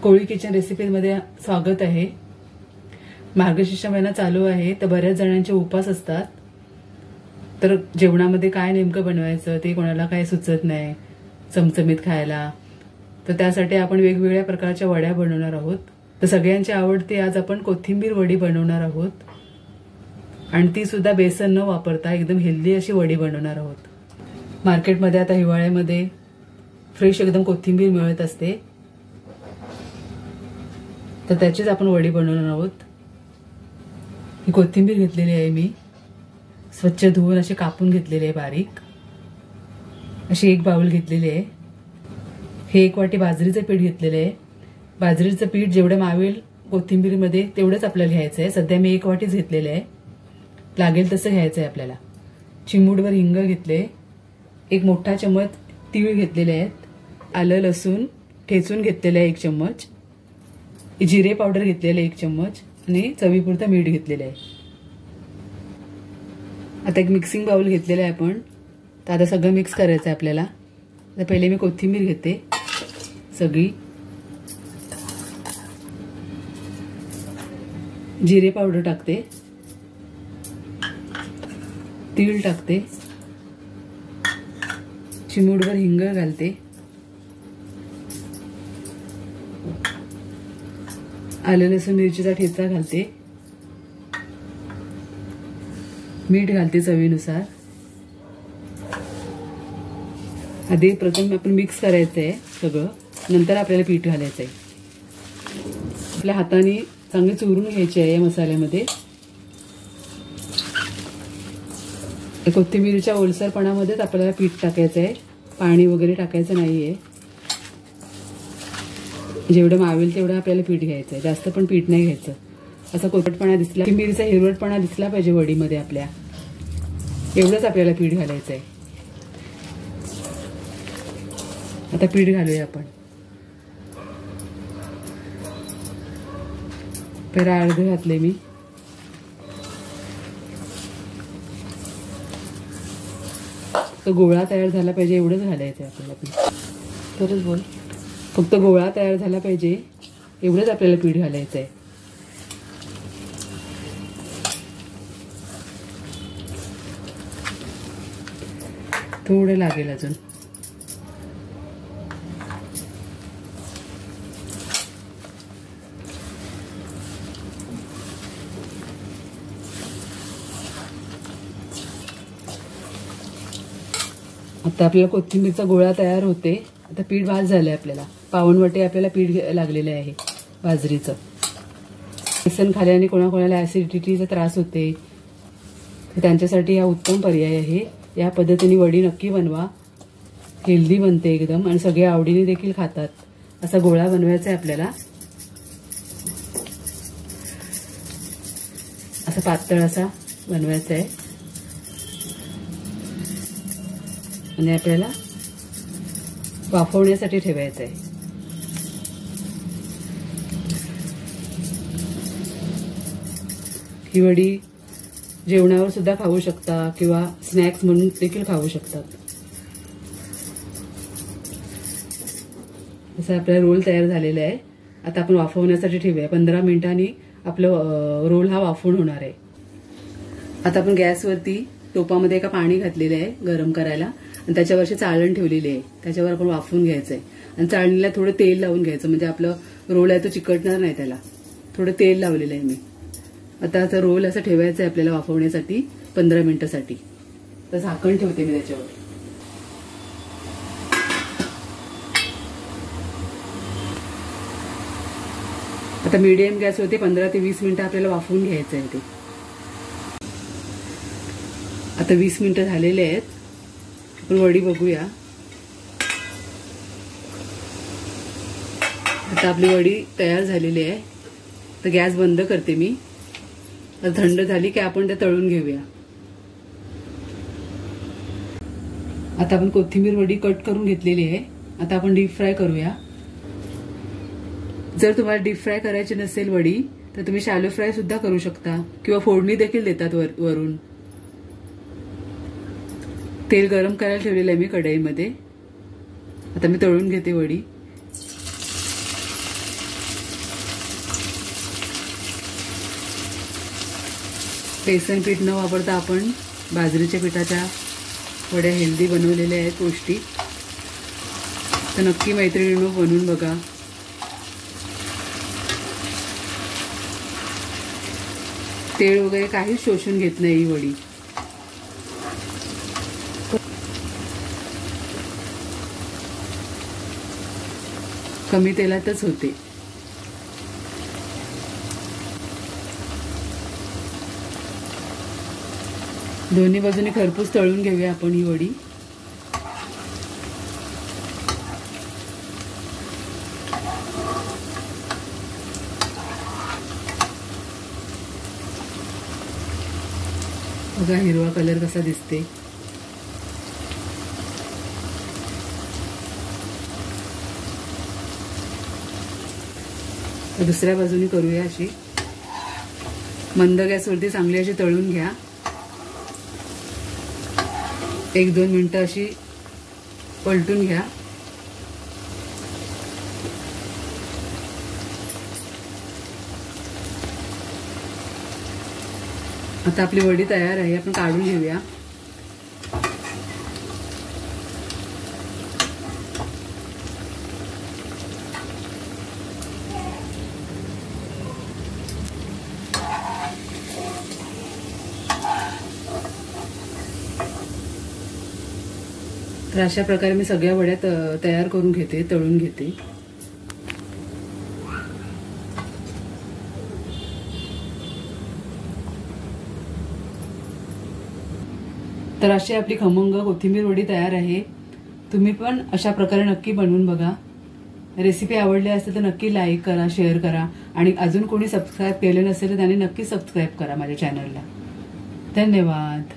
कोळी kitchen रेसिपीमध्ये स्वागत आहे। मार्गशीर्ष महिना चालू आहे तर बऱ्याच जणांचे उपवास असतात, तर जेवणामध्ये काय नेमकं बनवायचं ते कोणाला काय सुचत नाही चमचमीत खायला, तर त्यासाठी आपण वेगवेगळ्या प्रकारच्या वड्या बनवणार आहोत। तर सगळ्यांची आवडती आज आपण कोथिंबीर वडी बनवणार आहोत आणि ती सुद्धा बेसन न वापरता एकदम हेल्दी अशी वडी बनवणार आहोत। मार्केटमध्ये आता हिवाळ्यामध्ये फ्रेश एकदम कोथिंबीर मिळत असते, तर त्याचीच आपण वडी बनवणार आहोत। ही कोथिंबीर घेतलेली आहे, मी स्वच्छ धुवून अशी कापून घेतलेली आहे बारीक। अशी एक बाउल घेतलेली आहे। हे एक वाटी बाजरीचे पीठ घेतलेले आहे। बाजरीचं पीठ जेवढं मावेल कोथिंबीरीमध्ये तेवढंच आपल्याला घ्यायचं आहे। सध्या मी एक वाटीच घेतलेले आहे, लागेल तसं घ्यायचं आहे आपल्याला। चिमूटभर हिंग घेतले, एक मोठा चम्मच तीळ घेतलेले आहेत, आलं लसूण ठेचून घेतलेले आहे 1 चम्मच, जिरे पावडर घेतलेले 1 चम्मच आणि चवीपुरतं मीठ घेतलेलं आहे। आता एक मिक्सिंग बाउल घेतलेला आहे आपण, तर आता सगळं मिक्स करायचं आहे आपल्याला। तर पहिले मी कोथिंबीर घेते सगळी, जिरे पावडर टाकते, तीळ टाकते, चिमूटभर हिंग घालते, आलं लसूण मिरचीचा ठेचा घालते, मीठ घालते चवीनुसार। आधी प्रथम आपण मिक्स करायचं आहे सगळं, नंतर आपल्याला पीठ घालायचं आहे। आपल्या हाताने चांगले चुरून घ्यायचे आहे या मसाल्यामध्ये। कोथिंबीरच्या ओलसरपणामध्येच आपल्याला पीठ टाकायचं आहे, पाणी वगैरे टाकायचं नाहीये। जेवढं मावेल तेवढं आपल्याला पीठ घ्यायचं आहे, जास्त पण पीठ नाही घ्यायचं। असा कोरटपणा दिसला, कोथिंबीरचा हिरवटपणा दिसला पाहिजे वडीमध्ये आपल्या, एवढंच आपल्याला पीठ घालायचं आहे। आता पीठ घालूया आपण। पहिला अर्ध घातले मी, तर गोळा तयार झाला पाहिजे एवढंच घालायचं आहे आपल्याला पीठ। तरच बोल, फक्त गोळा तयार झाला पाहिजे एवढंच आपल्याला पीठ घालायचं आहे। थोडं लागेल अजून। आता आपल्याला कोथिंबीरचा गोळा तयार होते। आता पीठ भाज झालंय, आपल्याला पाऊण वाटी आपल्याला पीठ लागलेलं आहे बाजरीचं। बेसन खाल्याने कोणाकोणाला ऍसिडिटीचा त्रास होते, तर त्यांच्यासाठी हा उत्तम पर्याय आहे। या पद्धतीने वडी नक्की बनवा, हेल्दी बनते एकदम आणि सगळे आवडीने देखील खातात। असा गोळा बनवायचा आहे आपल्याला, असा पातळ असा बनवायचा आहे आणि आपल्याला वाफवण्यासाठी ठेवायचं आहे। ही वडी जेवणावर सुद्धा खाऊ शकता किंवा स्नॅक्स म्हणून देखील खाऊ शकतात। असं आपला रोल तयार झालेला आहे। आता आपण वाफवण्यासाठी ठेवूया। 15 मिनिटांनी आपलं रोल हा वाफवून होणार आहे। आता आपण गॅसवरती टोपामध्ये एका पाणी घातलेलं आहे गरम करायला आणि त्याच्यावरची चाळण ठेवलेली आहे, त्याच्यावर आपण वाफवून घ्यायचं आहे। आणि चाळणीला थोडं तेल लावून घ्यायचं, म्हणजे आपलं रोल आहे तो चिकटणार नाही, त्याला थोडं तेल लावलेलं आहे मी। आता असं रोल असं ठेवायचं आहे आपल्याला वाफवण्यासाठी 15 मिनिटासाठी। तर झाकण ठेवते मी त्याच्यावर। आता मीडियम गॅसवरती 15 ते 20 मिनिटं आपल्याला वाफवून घ्यायचं आहे ते। आता 20 मिनिटं झालेले आहेत, आपण वडी बघूया। आता आपली वडी तयार झालेली आहे, तर गॅस बंद करते मी। तर थंड झाली की आपण ते तळून घेऊया। आता आपण कोथिंबीर वडी कट करून घेतलेली आहे, आता आपण डीप फ्राय करूया। जर तुम्हाला डीप फ्राय करायची नसेल वडी, तर तुम्ही शॅलो फ्राय सुद्धा करू शकता किंवा फोडणी देखील देतात वरून। तेल गरम करायला ठेवलेलं आहे मी कढईमध्ये। आता मी तळून घेते वडी। बेसन पीठ न वापरता आपण बाजरीच्या पिठाच्या वड्या हेल्दी बनवलेल्या आहेत, पौष्टिक. तर नक्की मैत्रिणींनो बनवून बघा. तेल वगैरे काहीच शोषून घेत नाही ही वडी. कमी तेलातच होते. दोन्ही बाजूने खरपूस तळून घेऊया आपण ही वडी. बघा हिरवा कलर कसा दिसते. दुसऱ्या बाजूने करूया. अशी मंद गॅसवरती चांगली अशी तळून घ्या. 1-2 मिनिटं अशी पलटून घ्या. आता आपली वडी तयार आहे, आपण काढून घेऊया. तर अशा प्रकारे मी सगळ्या वड्या तयार करून घेते, तळून घेते. तर अशी आपली खमंग कोथिंबीर वडी तयार आहे. तुम्ही पण अशा प्रकारे नक्की बनवून बघा. रेसिपी आवडली असेल तर नक्की लाईक करा, शेअर करा आणि अजून कोणी सबस्क्राईब केले नसेल तर त्यांनी नक्की सबस्क्राईब करा माझ्या चॅनलला. धन्यवाद.